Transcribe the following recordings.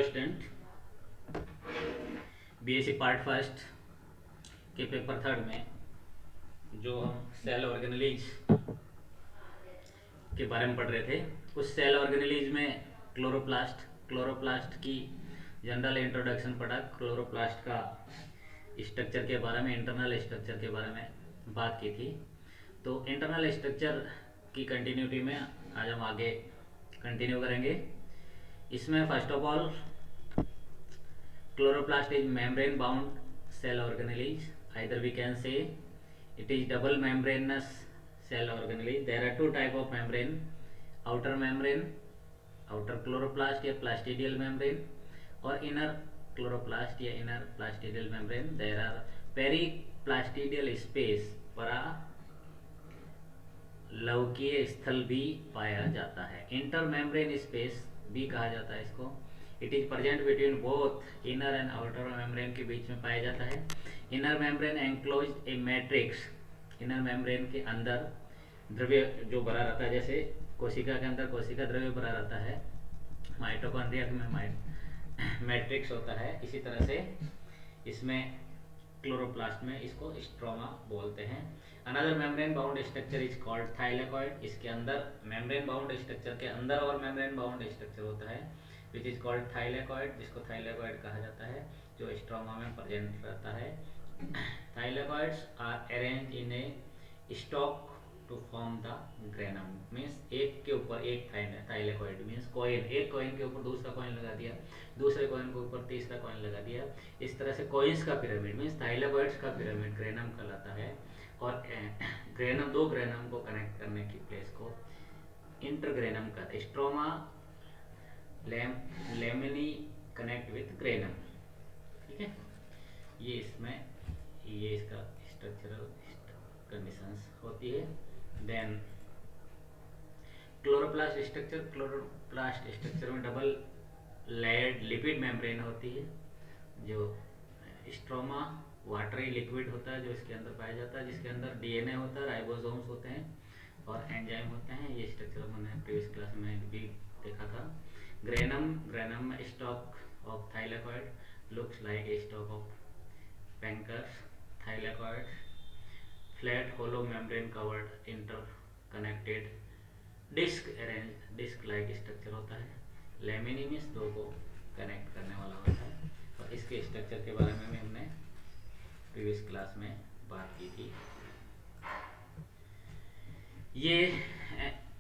Student, BSc part first के paper third में जो हम सेल ऑर्गेनेलिज के बारे में पढ़ रहे थे, उस सेल ऑर्गेनेलिज में क्लोरोप्लास्ट की जनरल इंट्रोडक्शन पढ़ा। क्लोरोप्लास्ट का स्ट्रक्चर के बारे में, इंटरनल स्ट्रक्चर के बारे में बात की थी। तो इंटरनल स्ट्रक्चर की कंटिन्यूटी में आज हम आगे कंटिन्यू करेंगे। इसमें first of all chloroplast is membrane bound cell organelles. Either we can say it is double membranous cell organelles. There are two type of membrane: outer membrane, outer chloroplast या plastidial membrane, और inner chloroplast या inner plastidial membrane. There are periplastidial space परा लवकीय स्थल भी पाया जाता है। Inter membrane space भी कहा जाता है इसको। It is present between both inner and outer membrane के बीच में पाया जाता है। इनर मेम्ब्रेन एंक्लोज ए मैट्रिक्स। इनर मेम्ब्रेन के अंदर द्रव्य जो भरा रहता है, जैसे कोशिका के अंदर कोशिका द्रव्य भरा रहता है, माइटोकॉन्ड्रिया में मैट्रिक्स होता है, इसी तरह से इसमें क्लोरोप्लास्ट में इसको स्ट्रोमा बोलते हैं। Another membrane bound structure is called thylakoid. इसके अंदर मेम्ब्रेन बाउंड स्ट्रक्चर के अंदर और मेम्ब्रेन बाउंड स्ट्रक्चर होता है विच इज कॉल्ड थाइलेकॉइड, जिसको थाइलेकॉइड कहा जाता है, जो स्ट्रोमा में प्रेजेंट रहता है। Thylakoids are arrange in a stock to form the granum. Means एक के ऊपर एक थाइलेकॉइड मीन्स कॉइन, एक कॉइन के ऊपर दूसरा कॉइन लगा दिया, दूसरे कॉइन के ऊपर तीसरा कॉइन लगा दिया। इस तरह से कॉइन्स का पिरामिड मीन्स थाइलेकॉइड्स का पिरामिड ग्रेनम कहलाता है। और ग्रेनम, दो ग्रेनम को कनेक्ट करने की प्लेस को इंटरग्रेनम कहते हैं। Stroma lamellae connect with granum. ठीक है, ये इसका स्ट्रक्चरल कंडीशंस होती है। देन क्लोरोप्लास्ट स्ट्रक्चर में डबल लेयर्ड लिपिड मेम्ब्रेन होती है। जो स्ट्रोमा वाटरी लिक्विड होता है जो इसके अंदर पाया जाता है, जिसके अंदर डीएनए होता है, राइबोसोम्स होते हैं और एंजाइम होते हैं। ये स्ट्रक्चर मैंने प्रीवियस क्लास में भी देखा था। Granum stack of thylakoid looks like a stack of pancakes. Thylakoid flat hollow membrane covered interconnected disc like structure होता है। लेमिनी मीन्स दो को कनेक्ट करने वाला होता है। और इसके स्ट्रक्चर के बारे में भी हमने प्रीवियस क्लास में बात की थी। ये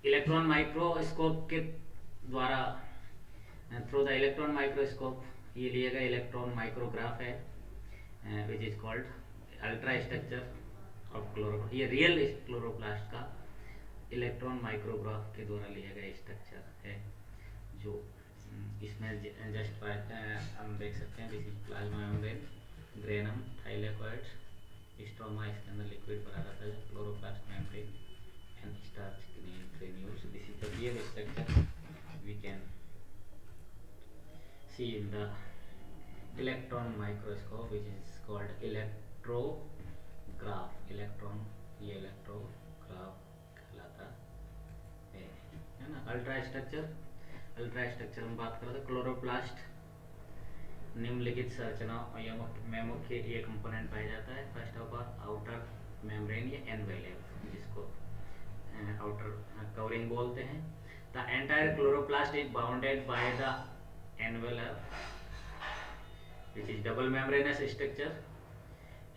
इलेक्ट्रॉन माइक्रोस्कोप के द्वारा, थ्रू द इलेक्ट्रॉन माइक्रोस्कोप, ये लिया गया इलेक्ट्रॉन माइक्रोग्राफ है which is called ultra structure of chloroplast. ये रियल क्लोरोप्लास्ट का इलेक्ट्रॉन माइक्रोग्राफ के द्वारा लिया गया स्ट्रक्चर है, जो इसमें जस्ट हम देख सकते हैं। This is plasma membrane, granum, thylakoids, stroma, इसके अंदर लिक्विड भरा रहता है, chloroplast membrane and starch granules. This is the real structure we can see in the electron microscope which is called electrograph. ये इलेक्ट्रोग्राफ कहलाता है ना। अल्ट्रा स्ट्रक्चर में बात करें तो क्लोरोप्लास्ट निम्नलिखित संरचना में मुख्य ये कंपोनेंट पाया जाता है। First of all outer membrane या एनवेलप, जिसको आउटर कवरिंग बोलते हैं। The entire chloroplast is bounded by the envelope which is double membranous structure.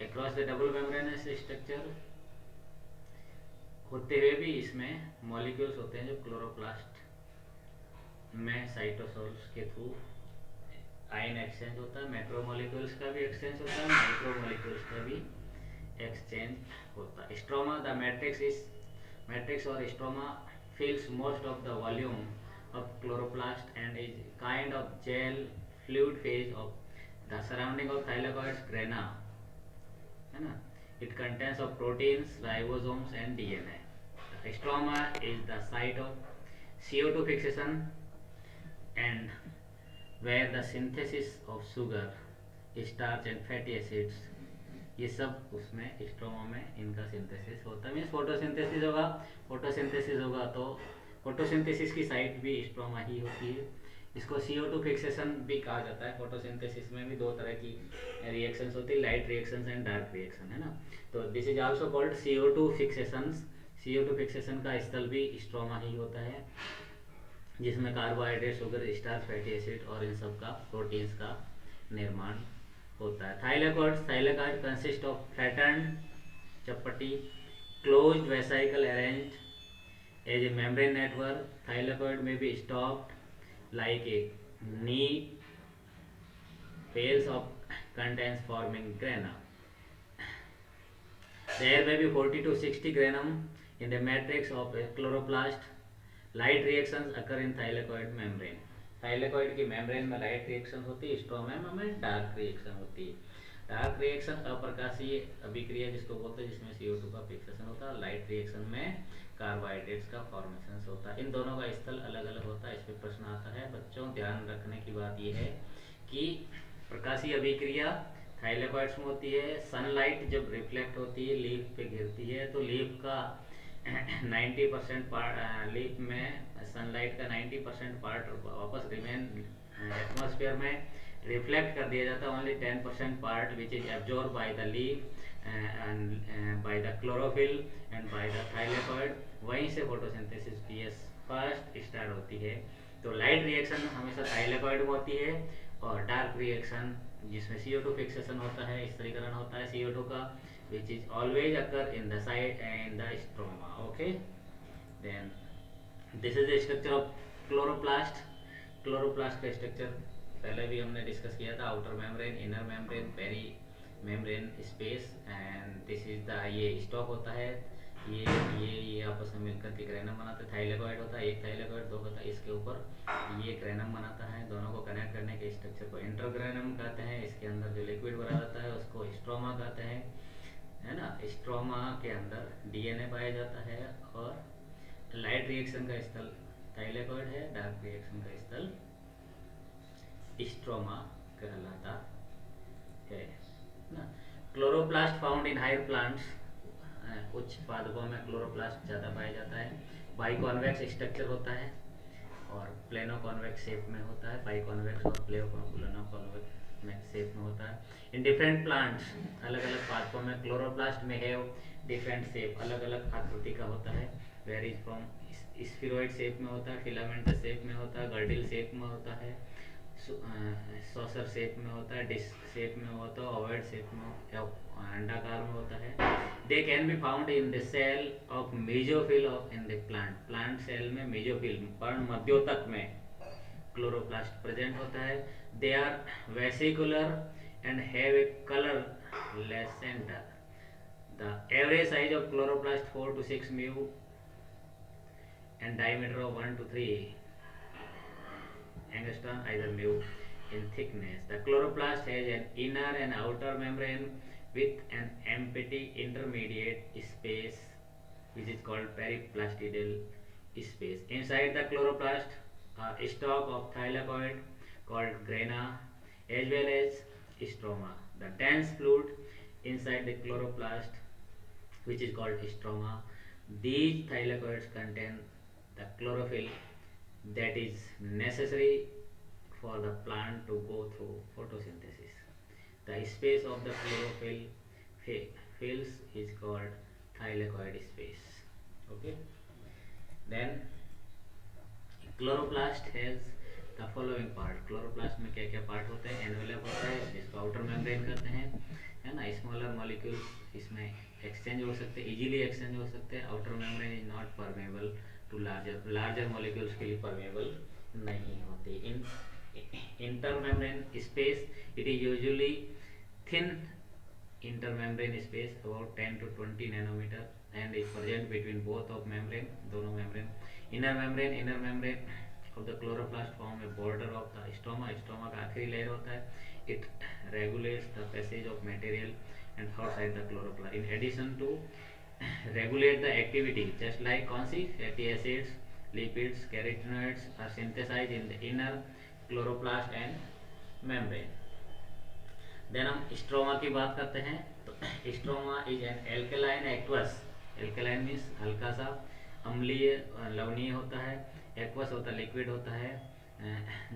Across the double membranous structure होते हुए भी इसमें मॉलिक्यूल्स होते हैं जो क्लोरोप्लास्ट में साइटोसोल्स के थ्रू आयन एक्सचेंज होता है। मैक्रोमोलिक्यूल्स का भी एक्सचेंज होता है, माइक्रोमोलिक्यूल्स का भी एक्सचेंज होता है। स्ट्रोमा द मैट्रिक्स और stroma fills most of the volume of chloroplast and is kind of gel fluid phase of the surrounding of thylakoids grana, है ना। It contains of proteins, ribosomes and DNA. The stroma is the site of CO2 fixation and where the synthesis of sugar, starch and fatty acids, ये सब उसमें stroma में इनका synthesis होता है। Means photosynthesis होगा तो फोटोसिंथेसिस की साइट भी स्ट्रोमा ही होती है। इसको CO2 फिक्सेशन भी कहा जाता है। फोटोसिंथेसिस में भी दो तरह की रिएक्शंस होती है, light reactions and dark reaction, है ना। तो this is also called CO2 fixations. CO2 fixation का स्थल भी स्ट्रोमा ही होता है, जिसमें carbohydrate, sugar, starch, fatty acid और इन सब का प्रोटीन्स का निर्माण होता है। थाइलेकॉइड कंसिस्ट ऑफ फ्लैटन्ड चपटी closed vesicle arranged as a membrane network. Thylakoid में भी stocked like a neat bales of contents forming grana. There may be 40 to 60 granum in the matrix of a chloroplast. Light reactions occur in thylakoid membrane. Thylakoid की membrane में light reaction होती है, stroma में dark reaction होती है। Dark reaction अप्रकाशीय अभिक्रिया जिसको बोलते हैं, जिसमें CO2 का फिक्सेशन होता है। लाइट रिएक्शन में कार्बोहाइड्रेट्स का फॉर्मेशन होता है। इन दोनों का स्थल अलग अलग होता है। इस पर प्रश्न आता है बच्चों, ध्यान रखने की बात यह है कि प्रकाशीय अभिक्रिया थाइलेकॉइड्स में होती है। सनलाइट जब रिफ्लेक्ट होती है, लीफ पे गिरती है, तो लीफ का 90% पार्ट, लीफ में सनलाइट का 90% पार्ट वापस रिमेन एटमॉस्फेयर में रिफ्लेक्ट कर दिया जाता है। Only 10% part which is absorb by the leaf and by the chlorophyll and by the thylakoid. वहीं से फोटोसिंथेसिस PS फर्स्ट स्टार्ट होती है। तो लाइट रिएक्शन हमेशा थाइलेकॉइड में होती है, और डार्क रिएक्शन जिसमें CO2 फिक्सेशन होता है, स्थिरीकरण होता है CO2 का, which is always occur in the site and the stroma. Okay, then this is the structure of chloroplast. Chloroplast का स्ट्रक्चर पहले भी हमने डिस्कस किया था। Outer membrane, inner membrane, peri membrane space, and this is the, ये stock होता है। ये आपस में मिलकर के ग्रेनम बनाते हैं। थाइलेकॉइड होता है, एक थाइलेकॉइड, दो होता है, इसके ऊपर ये ग्रेनम बनाता है। दोनों को कनेक्ट करने के स्ट्रक्चर को इंटरग्रेनम कहते हैं। इसके अंदर जो लिक्विड भरा जाता है उसको स्ट्रोमा कहते हैं, है ना। स्ट्रोमा के अंदर DNA पाया जाता है, और लाइट रिएक्शन का स्थल थाइलेकॉइड है, डार्क रिएक्शन का स्थल स्ट्रोमा कहलाता है ना। Chloroplast found in higher plants, उच्च पादपों में क्लोरोप्लास्ट ज़्यादा पाया जाता है। बाइकॉन्वेक्स स्ट्रक्चर होता है और प्लेनोकॉन्वेक्स शेप में होता है। बाइकॉन्वेक्स और प्लेनोकॉन्वेक्स शेप में होता है। इन डिफरेंट प्लांट्स, अलग अलग पादपों में क्लोरोप्लास्ट में है डिफरेंट शेप, अलग अलग आकृति का होता है। वेरीज फ्रॉम स्फीरॉइड शेप में होता है, फिलामेंटस शेप में होता है, गर्डिल शेप में होता है, सॉसर शेप में होता है, डिस्क शेप में होता है, ओवल शेप में या अंडाकार में होता है। They can be found in the cell of mesophyll of in the plant cell में मेजोफिल पर्ण मध्योतक में क्लोरोप्लास्ट प्रेजेंट होता है। They are vesicular and have a colourless centre. The average size of chloroplast 4 to 6 μ and diameter of 1 to 3 angstrom, either μ in thickness. The chloroplast has an inner and outer membrane with an empty intermediate space which is called periplastidal space. Inside the chloroplast are a stalk of thylakoid called grana as well as stroma. The dense fluid inside the chloroplast which is called stroma. These thylakoids contain the chlorophyll that is necessary for the plant to go through photosynthesis. The space of the chlorophyll fills is called thylakoid space. Okay. Then chloroplast has the following part. Chloroplast में क्या क्या part होते हैं? Envelope होता है जिसको outer membrane कहते हैं, है ना। स्मॉलर मॉलिक्यूल्स इसमें एक्सचेंज हो सकते हैं, इजीली एक्सचेंज हो सकते हैं। Outer membrane is not permeable to larger molecules के लिए परमेबल नहीं होती। In inter membrane space, it is usually thin intermembrane space about 10 to 20 nanometer and is present between both of membrane, दोनों membrane. Inner membrane of the chloroplast form a border of the stroma. Stroma का आखिरी layer होता है. It regulates the passage of material and outside the chloroplast. In addition to regulate the activity, just like कौन सी fatty acids, lipids, carotenoids are synthesized in the inner chloroplast and membrane. Then हम stroma की बात करते हैं। तो stroma is an alkaline aqueous. Alkaline means हल्का सा अम्लीय लवणीय होता है। एक्वस होता है लिक्विड होता है,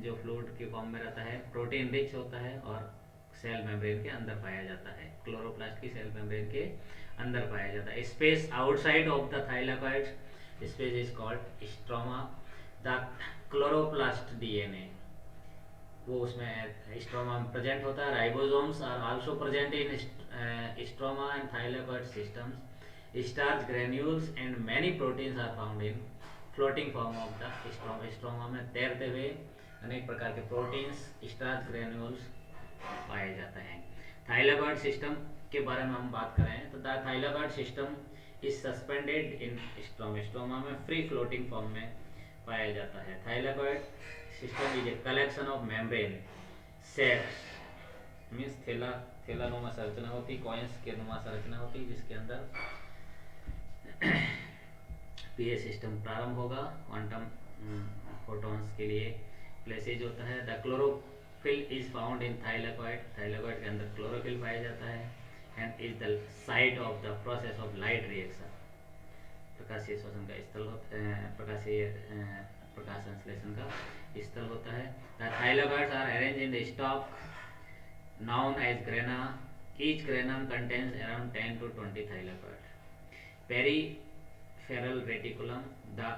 जो फ्लूइड के फॉर्म में रहता है, प्रोटीन रिच होता है और सेल मेम्ब्रेन के अंदर पाया जाता है। क्लोरोप्लास्ट की सेल मेम्ब्रेन के अंदर पाया जाता है। Space outside of the thylakoids space is called stroma. The chloroplast DNA वो उसमें स्ट्रोमा में प्रेजेंट होता है। Ribosomes are also present in stroma and thylakoid systems. Starch granules and many proteins are found in floating form of the stroma. Stroma में तैरते हुए अनेक प्रकार के प्रोटीन्स, स्टार्च ग्रेन्यूल्स पाए जाते हैं। थाइलाकॉइड सिस्टम के बारे में हम बात करें तो the thylakoid system is suspended in stroma. Stroma में फ्री फ्लोटिंग फॉर्म में पाया जाता है। Thylakoid system is a collection of membrane cells, means थैलानुमा संरचना होती, कॉइन्स के नुमा संरचना होती, जिसके अंदर पीएच सिस्टम प्रारंभ होगा। क्वांटम फोटॉन्स के लिए प्लेसेज होता है। The chlorophyll is found in thylakoid. Thylakoid के अंदर क्लोरोफिल पाया जाता है and is the site of the process of light reaction. प्रकाशीय श्वसन का स्थल होता है, प्रकाश संश्लेषण का स्थल होता है। The thylakoids are arranged in the stock known as grana. Each granum contains around 10 to 20 thylakoid. Peripheral reticulum. The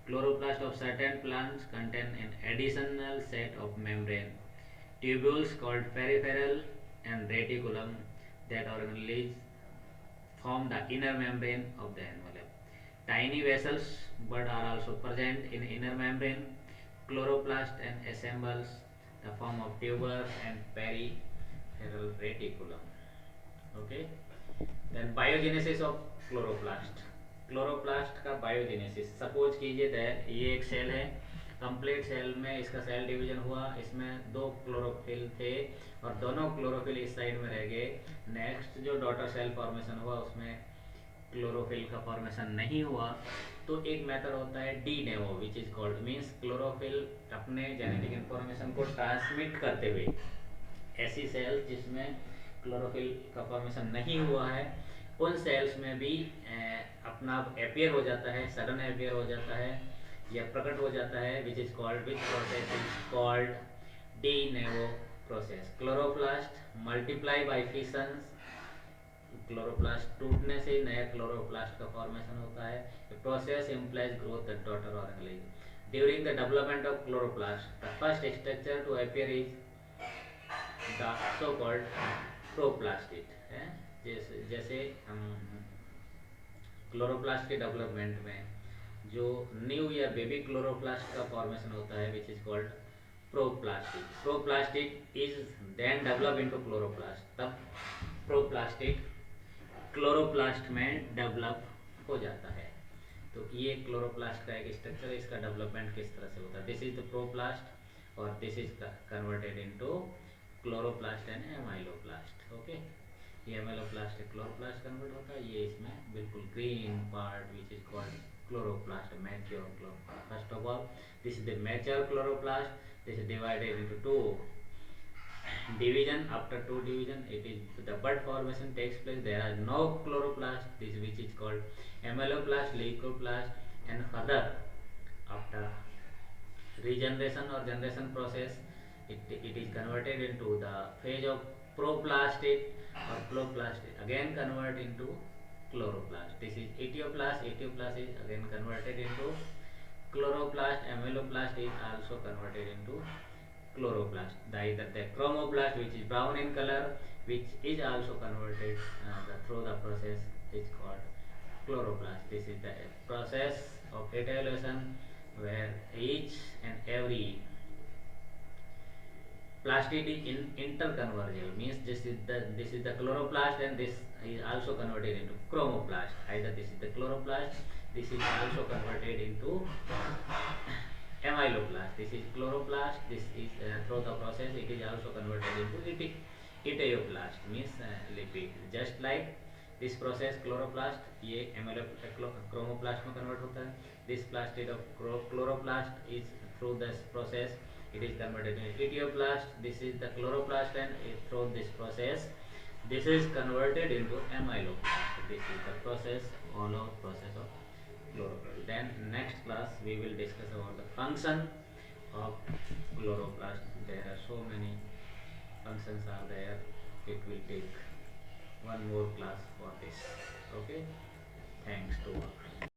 chloroplast of certain plants contain an additional set of membrane tubules called peripheral and reticulum that organelles form the inner membrane of the envelope. Tiny vessels but are also present in inner membrane. Chloroplast and assembles the form of tubers and peripheral reticulum. Okay. Then biogenesis of chloroplast. Chloroplast का biogenesis. Suppose कीजिए ये एक cell है, complete cell में इसका cell division हुआ, इसमें 2 chlorophyll थे और दोनों क्लोरोफिल इस साइड में रह गए। नेक्स्ट जो डॉटर सेल फॉर्मेशन हुआ उसमें क्लोरोफिल का फॉर्मेशन नहीं हुआ, तो एक मेथड होता है de novo which is called, means chlorophyll अपने जेनेटिक इंफॉर्मेशन को ट्रांसमिट करते हुए ऐसी सेल जिसमें क्लोरोफिल का फॉर्मेशन नहीं हुआ है उन सेल्स में भी अपना अपीयर हो जाता है, सडन अपीयर हो जाता है या प्रकट हो जाता है, which is called, which process is called de novo process. Chloroplast multiply by fissions. Chloroplast टूटने से नया क्लोरोप्लास्ट का फॉर्मेशन होता है। Process implies growth the daughter organelle. During the development of chloroplast the first structure to appear is the so called proplastid. जैसे chloroplast के development में जो न्यू या बेबी क्लोरोप्लास्ट का फॉर्मेशन होता है which is called proplastid. Proplastid is then develop into chloroplast. तब proplastid chloroplast में डेवलप हो जाता है। तो ये क्लोरोप्लास्ट का एक स्ट्रक्चर है, इसका डेवलपमेंट किस तरह से होता है। दिस इज द प्रोप्लास्ट और this is converted into chloroplast and amyloplast. Okay, ये एमाइलोप्लास्ट से क्लोरोप्लास्ट कन्वर्ट होता है। ये इसमें बिल्कुल green part which is called chloroplast, mature chloroplast. First of all this is the mature chloroplast. This is divided into 2 division. After 2 division it is the bud formation takes place. There are no chloroplast, this which is called amyloplast, leucoplast, and further after regeneration or generation process it is converted into the phase of proplastid or chloroplast, again convert into chloroplast. This is etioplast. Etioplast is again converted into chloroplast. Amyloplast is also converted into chloroplast. Either the chromoplast which is brown in color which is also converted through the process is called chloroplast. This is the process of etiolation where each and every plastid is interconvergible, means this is the chloroplast and this is also converted into chromoplast. Either this is the chloroplast, this is also converted into amyloplast. This is chloroplast. This is through the process it is also converted into etioplast, means lipid. Just like this process chloroplast ये chromoplast में convert होता है. This plastid of chloroplast is through this process it is converted into etioplast. This is the chloroplast and through this process this is converted into amyloplast. This is the process, all of process of chloroplast. Then next class we will discuss about the function of chloroplast. There are so many functions are there. It will take one more class for this. Okay. Thanks to all.